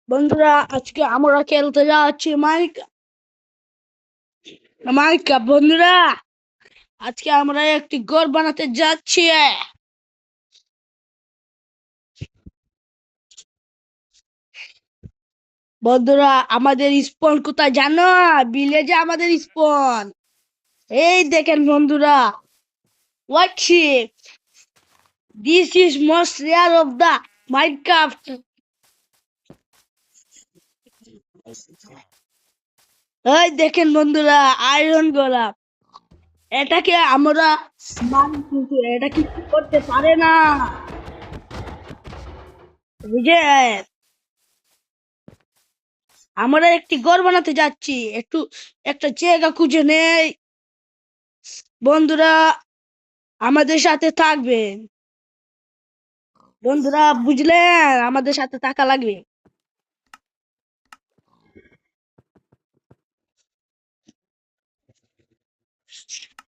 বন্ধুরা, আজকে আমরা খেলতে যাচ্ছি মাইকা বন্ধুরা। আজকে আমরা একটি ঘর বানাতে যাচ্ছি। বন্ধুরা, আমাদের স্পন কোথায় জানো? ভিলেজে আমাদের স্পন। এই দেখেন বন্ধুরা, ওয়ার্কশিপ। This is most rare of the Minecraft. এই দেখেন বন্ধুরা, আয়রন গোলাপ। এটাকে আমরা মারি, কিন্তু এটা কিছু করতে পারে না, বুঝেন? আমরা একটি ঘর বানাতে যাচ্ছি, একটা জায়গা খুঁজে নেই। বন্ধুরা, আমাদের সাথে থাকবেন। বন্ধুরা, বুঝলেন? আমাদের সাথে থাকা লাগবে।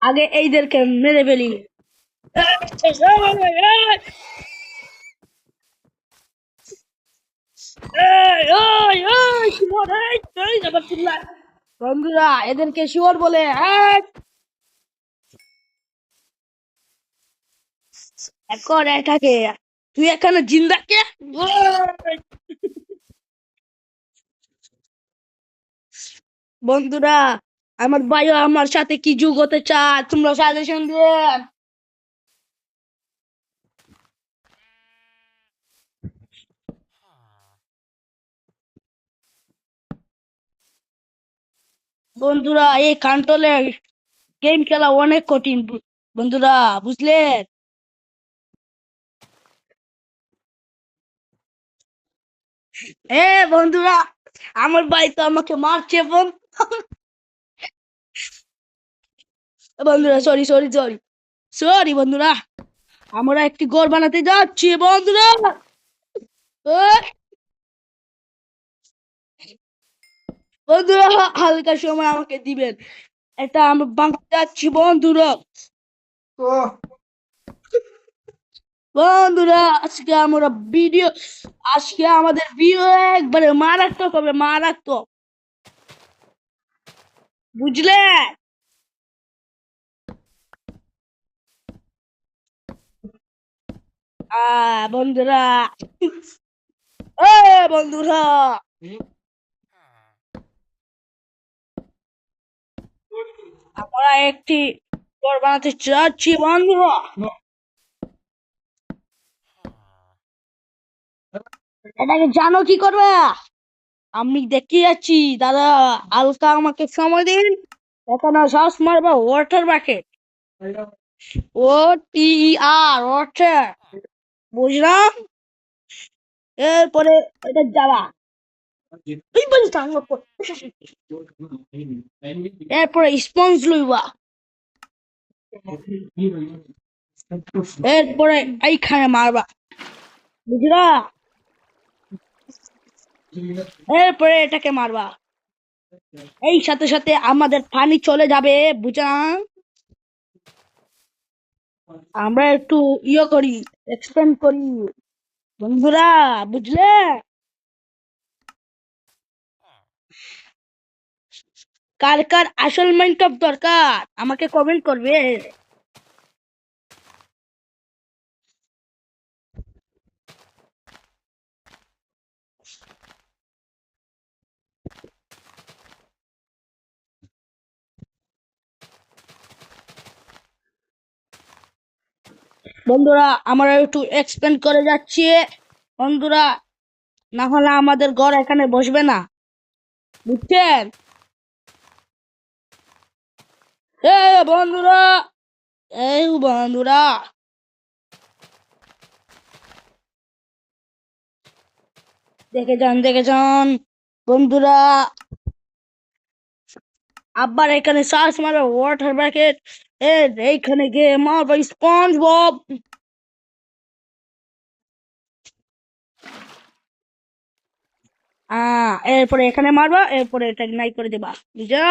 আগে এইদেরকে মেরে ফেলি। বন্ধুরা, এদেরকে শিওর বলে। এখন এটাকে তুই এখানে জিন্দাকে। বন্ধুরা, আমার ভাইও আমার সাথে কি যুগ হতে চায়, তোমরা সাজেশন দেন। বন্ধুরা, এই কন্ট্রোলে গেম খেলা অনেক কঠিন বন্ধুরা, বুঝলেন? এ বন্ধুরা, আমার ভাই তো আমাকে মারছে বন্ধুরা, সরি সরি সরি সরি বন্ধুরা। আমরা একটি ঘর বানাতে যাচ্ছি বন্ধুরা। এ, বন্ধুরা, হালকা সময় আমাকে দিবেন। এটা আমরা বানাতে যাচ্ছি বন্ধুরা। বন্ধুরা, আজকে আমাদের ভিডিও একবারে মারাত্মক হবে, মারাত্মক, বুঝলে? বন্ধুরা, বন্ধুরা, আমরা একটি ঘর বানাতে চাচ্ছি বন্ধুরা। এটাকে জানো কি করবে? আমি দেখতে যাচ্ছি দাদা, হালকা আমাকে সময় দিন। এখানে শ্বাস মারবা ওয়াটার বাকেট। ও টি আর ওয়াটার, বুঝলাম। এরপরে এটা যাবা, এই বলি তো আমার এরপরে স্পঞ্জ লইবা। এরপরে এইখানে মারবা, বুঝলা? এরপরে এটাকে মারবা। এই সাথে সাথে আমাদের পানি চলে যাবে, বুঝলাম। আমরা একটু করি, এক্সপ্যান্ড করি বন্ধুরা, বুঝলে? কার কার আসল মাইনক্রাফট দরকার আমাকে কমেন্ট করবে। বন্ধুরা, আমরা একটু এক্সপ্যান্ড করে যাচ্ছি বন্ধুরা, না হলে আমাদের ঘর এখানে বসবে না, বুঝছেন? এ বন্ধুরা, এই বন্ধুরা, দেখে যান বন্ধুরা। আবার এখানে সার্চ মারো ওয়াটার ব্যাকেট। এইখানে গিয়ে মারবো স্পঞ্জ বব। এরপরে এখানে মারবা, এরপরে এটা নাই করে দেবা, বুঝা?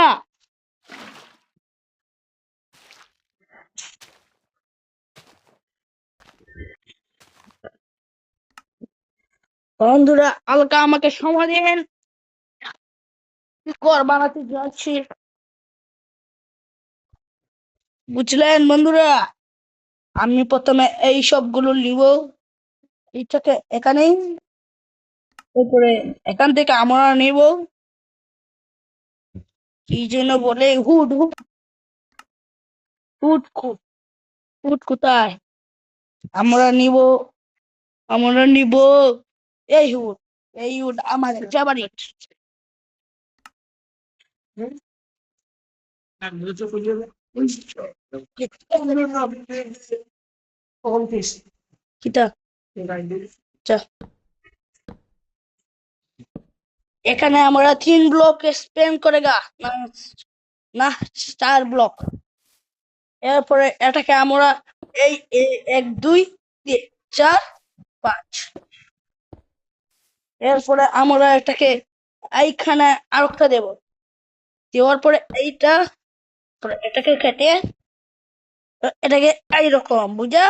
বন্ধুরা হালকা আমাকে সময় দিন, কি কর বানাতে যাচ্ছি। বুঝলেন বন্ধুরা, আমি প্রথমে এই সবগুলো নিব, এইটাকে এখানেই, তারপরে এখান থেকে আমরা নিব কি যেন বলে, হুড হুড হুড হুড কোথায়, আমরা নিব, আমরা নিব এই হুড, এই হুড আমাদের ফেভারিট। কিটা আচ্ছা, এখানে আমরা 3 ব্লক স্পেন্ড করে গা, না না 4 ব্লক। এরপরে এটাকে আমরা এই 1 2 3 4 5, এরপরে আমরা এটাকে এইখানে আরেকটা দেব, দেওয়ার পরে এইটা, পরে এটাকে কেটে এটাকে এইরকম বুঝা।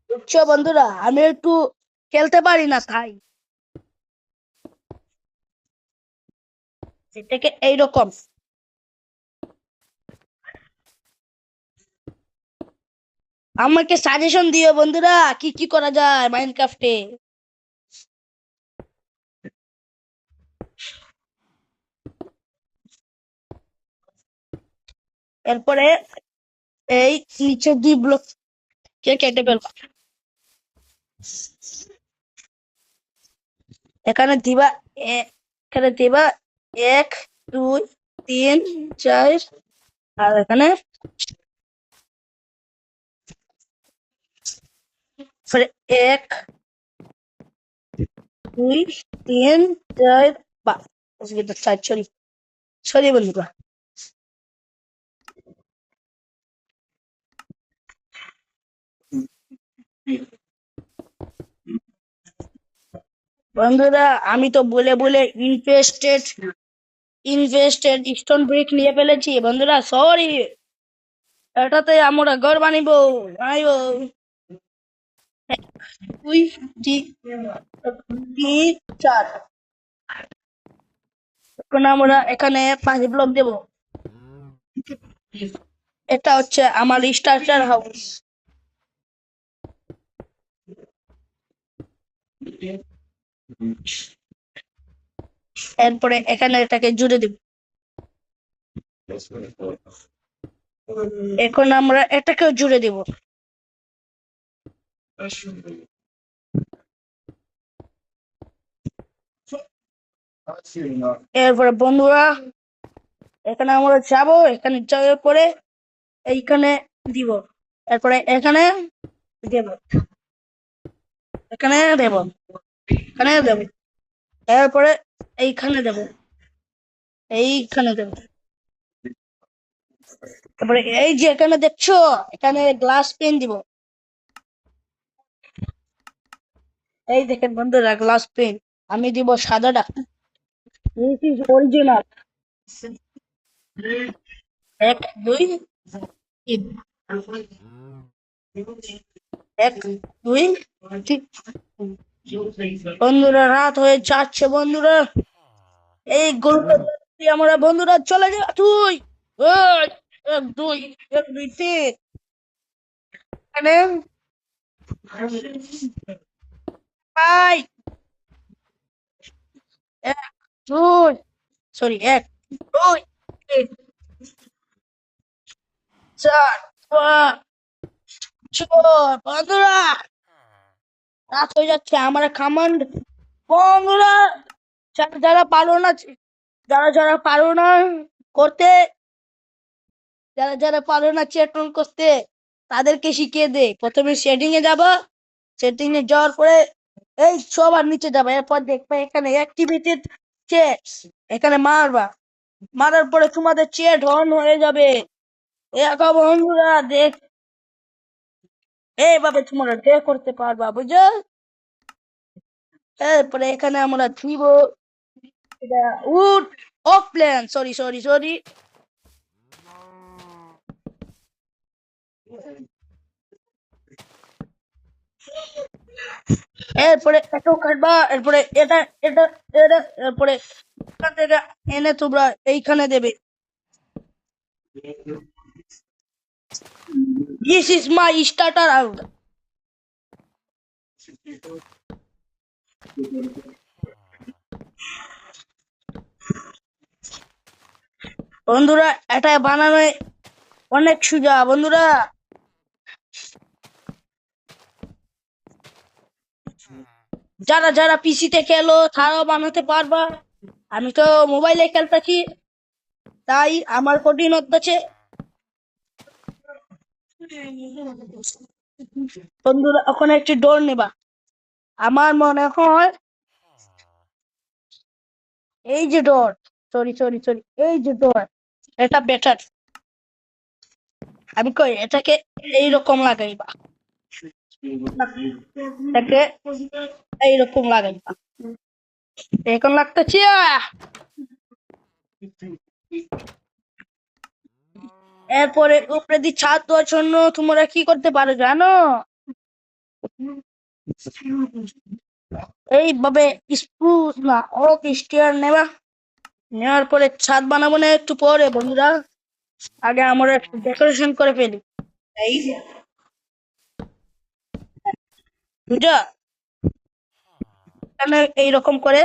বুঝছো বন্ধুরা, আমি একটু খেলতে পারি না তাই এটাকে এইরকম। আমাকে সাজেশন দিও বন্ধুরা, কি কি করা যায় মাইনক্রাফটে। এরপরে এই নিচে 2 ব্লক কে কেটে ফেলবা, এখানে দিবা এখানে দিবা 1 2 3 4, আর এখানে ফির 1 2 3 4 5, সরি সরি বন্ধুরা। বন্ধুরা আমি তো বলে বলে ইনভেস্টেড ইনভেস্টেড স্টোন ব্রিক নিয়ে ফেলেছি বন্ধুরা, সরি। এটাতে আমরা ঘর বানিব, বানাইব। 1 2 3 4, এখন আমরা এখানে 5 ব্লক দেব। এটা হচ্ছে আমার স্টার্টার হাউস। এরপরে এখানে এটাকে জুড়ে দেব। এখন আমরা এটাকেও জুড়ে দেব। এরপরে বন্ধুরা এখানে আমরা যাবো, এখানে যাওয়ার পরে এইখানে দিব, এরপরে এখানে দেব, এখানে দেব, এখানে দেব, এরপরে এইখানে দেব, এইখানে দেব, তারপরে এই যে এখানে দেখছো, এখানে গ্লাস পেন দিব। এই দেখেন বন্ধুরা গ্লাস পেন, আমি দিব সাদাটা, দিস ইজ অরিজিনাল। 1 2 3, 1 2 3। বন্ধুরা রাত হয়ে যাচ্ছে বন্ধুরা, এই গরুটা দিয়ে আমরা বন্ধুরা চলে যা তুই, ওই 1 2 1 2 3, এখানে পাই 1 2, সরি 1 2 3 4 5 6। বন্ধুরা রাত হয়ে যাচ্ছে, আমার কামান্ড বন্ধুরা, যারা যারা পারো না, যারা যারা পারো না করতে, যারা যারা পারো না চ্যাট অন করতে, তাদেরকে শিখিয়ে দে। প্রথমে সেটিং এ যাবা, সেটিং এ যাওয়ার পরে এই সবার নিচে যাবা, এরপর দেখবে এখানে অ্যাক্টিভেটেড চ্যাট, এখানে মারবা, মারার পরে তোমাদের চ্যাট অন হয়ে যাবে। এখন বন্ধুরা দেখ, এইভাবে তোমরা ডে করতে পারবা বুঝছো। এরপরে এখানে আমরা দিব এটা wood of plan, sorry sorry sorry, এরপরে এটাও কাটবা, এরপরে এটা এটা এটা এরপরে এখান থেকে এনে তোমরা এইখানে দেবে। This is my starter out. বন্ধুরা এটা বানানো অনেক সোজা বন্ধুরা। যারা যারা পিসিতে খেলো তারাও বানাতে পারবা। আমি তো মোবাইলে খেলতেছি, তাই আমার কঠিন হচ্ছে। বন্ধুরা ওখানে একটি ডোর নেবা। আমার মনে হয় এই যে ডোর, সরি সরি সরি, এই যে ডোর, এটা বেটার। আমি কই এটাকে এইরকম লাগাইবা, এটাকে এইরকম লাগাইবা। এখন লাগতেছি। এরপরে উপরে দিয়ে ছাদ দেওয়ার জন্য তোমরা কি করতে পারো জানো? এইভাবে স্প্রুস না ওক স্টিয়ার নেবা। নেওয়ার পরে ছাদ বানাবো না একটু পরে বন্ধুরা, আগে আমরা একটু ডেকোরেশন করে ফেলি। এই বুঝা, এখানে এইরকম করে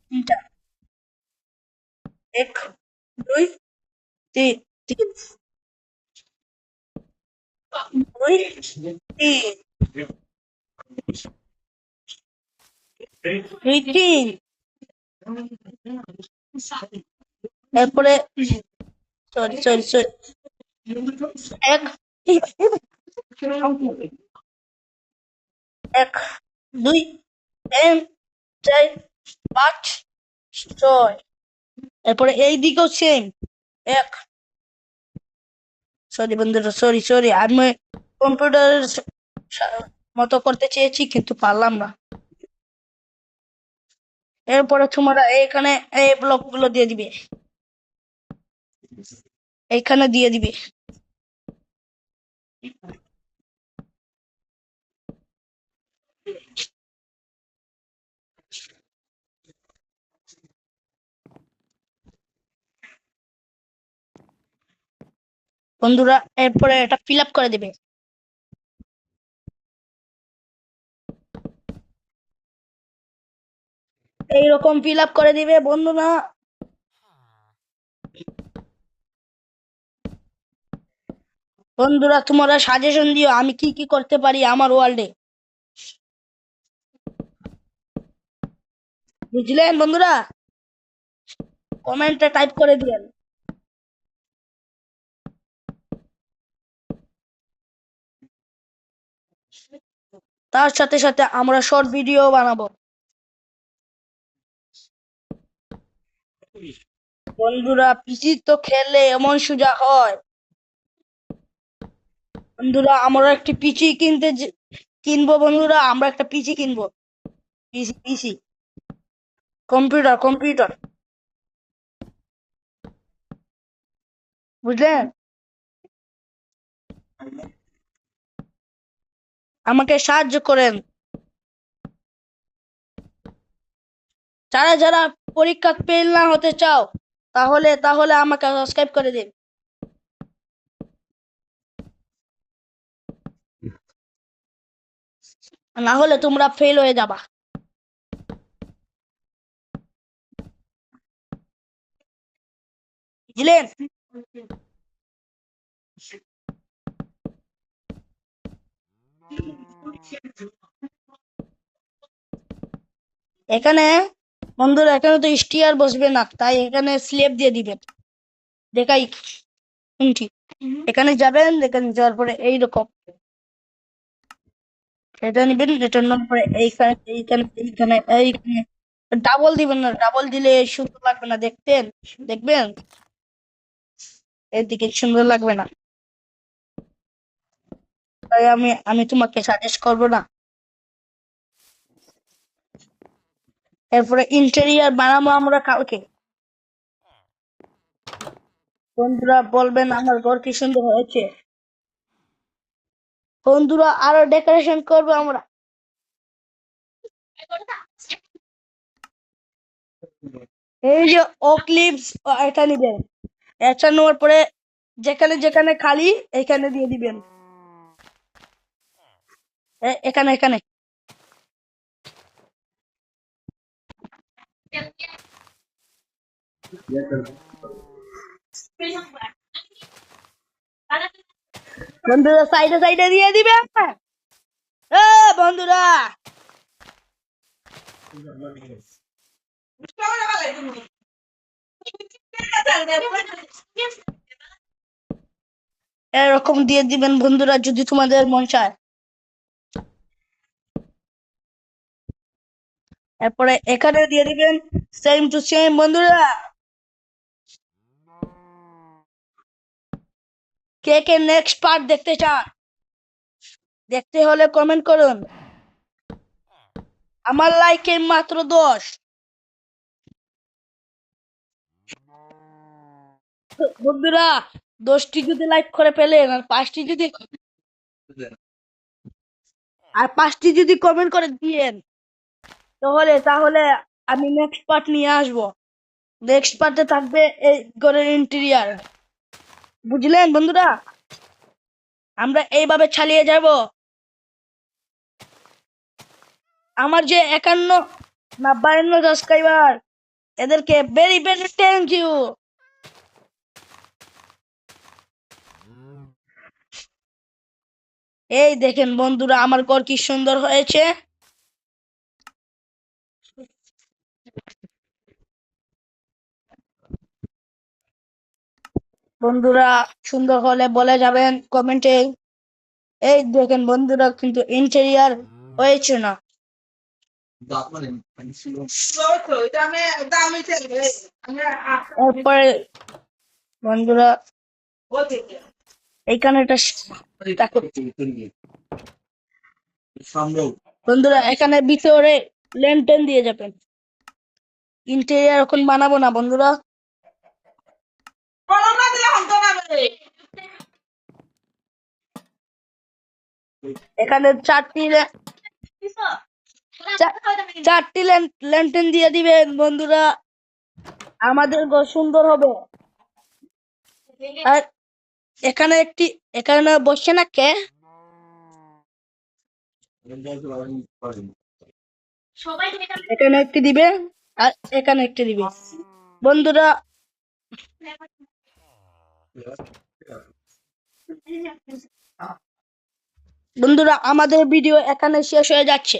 তিনটা, এক দুই তিন, তিন দুই তিন, দুই তিন। এরপরে সরি সরি সরি, এক এক দুই তিন চার পাঁচ ছয়। এরপরে এই দিকেও সেম, এক, সরি বন্ধুরা সরি সরি, আমি কম্পিউটারের মতো করতে চেয়েছি কিন্তু পারলাম না। এরপরে তোমরা এইখানে এই ব্লক গুলো দিয়ে দিবে, এইখানে দিয়ে দিবে। বন্ধুরা এরপরে এটা ফিল আপ করে দিবে। এইরকম ফিল আপ করে দিবে বন্ধুরা। বন্ধুরা তোমরা সাজেশন দিও আমি কি কি করতে পারি আমার ওয়ার্ল্ডে, বুঝলেন বন্ধুরা? কমেন্টে টাইপ করে দিয়েন। তার সাথে সাথে আমরা শর্ট ভিডিও বানাবো। বন্ধুরা পিসি তো খেললে এমন সোজা হয়। বন্ধুরা আমরা একটি পিসি কিনবো বন্ধুরা, আমরা একটা পিসি কিনবো। পিসি পিসি, কম্পিউটার কম্পিউটার, বুঝলেন? আমাকে সাহায্য করেন। যারা যারা পরীক্ষা ফেল না হতে চাও তাহলে তাহলে আমাকে সাবস্ক্রাইব করে দিন, না হলে তোমরা ফেল হয়ে যাবা। বুঝলেন? এখানে বন্ধুরা এখানে তো স্টিয়ার বসবে না, তাই এখানে স্লেব দিয়ে দিবেন। দেখাই কোনটি। এখানে যাবেন, এখানে যাওয়ার পরে এইরকম এটা নিবেন, এটা নেওয়ার পরে এইখানে এইখানে এইখানে এইখানে ডাবল দিবেন না, ডাবল দিলে সুন্দর লাগবে না দেখতেন, দেখবেন এদিকে সুন্দর লাগবে না, তাই আমি আমি তোমাকে সাজেস্ট করব না। এরপরে ইন্টেরিয়ার বানাবো আমরা কালকে। বন্ধুরা বলবেন আমার ঘর কি সুন্দর হয়েছে। বন্ধুরা আরো ডেকোরেশন করবো আমরা। এই যে ও ক্লিপস এটা নিবেন, এটা নেওয়ার পরে যেখানে যেখানে খালি এখানে দিয়ে দিবেন, এখানে এখানে। বন্ধুরা সাইডে সাইডে দিয়ে দিবেন। বন্ধুরা এরকম দিয়ে দিবেন বন্ধুরা, যদি তোমাদের মন চায়। এরপরে এখানে দিয়ে দিবেন সেম টু সেম বন্ধুরা। কে কে নেক্সট পার্ট দেখতে চান? দেখতে হলে কমেন্ট করুন। আমার লাইকে মাত্র 10। বন্ধুরা 10টি যদি লাইক করে পেলেন আর 5টি যদি কমেন্ট করে দিয়েন, তাহলে তাহলে আমি নেক্সট পার্ট নিয়ে আসবো। নেক্সট পার্টে থাকবে এই ঘরের ইন্টেরিয়ার। বুঝলেন বন্ধুরা? আমরা এইভাবে চালিয়ে যাব। আমার যে 51 না 52 সাবস্ক্রাইবার, এদেরকে ভেরি ভেরি থ্যাংক ইউ। এই দেখেন বন্ধুরা আমার ঘর কি সুন্দর হয়েছে। বন্ধুরা সুন্দর হলে বলে যাবেন কমেন্টে। এই দেখেন বন্ধুরা কিন্তু ইন্টেরিয়ার হয়েছে না। এরপরে বন্ধুরা এইখানে বন্ধুরা এখানে ভিতরে ল্যান্টেন দিয়ে যাবেন। ইন্টেরিয়ার এখন বানাবো না বন্ধুরা। এখানে চারটি ল্যান্টেন দিয়ে দিবেন বন্ধুরা, আমাদের ঘর সুন্দর হবে। আর এখানে বসছে না কে? এখানে একটি দিবে আর এখানে একটি দিবে বন্ধুরা। বন্ধুরা আমাদের ভিডিও এখানে শেষ হয়ে যাচ্ছে।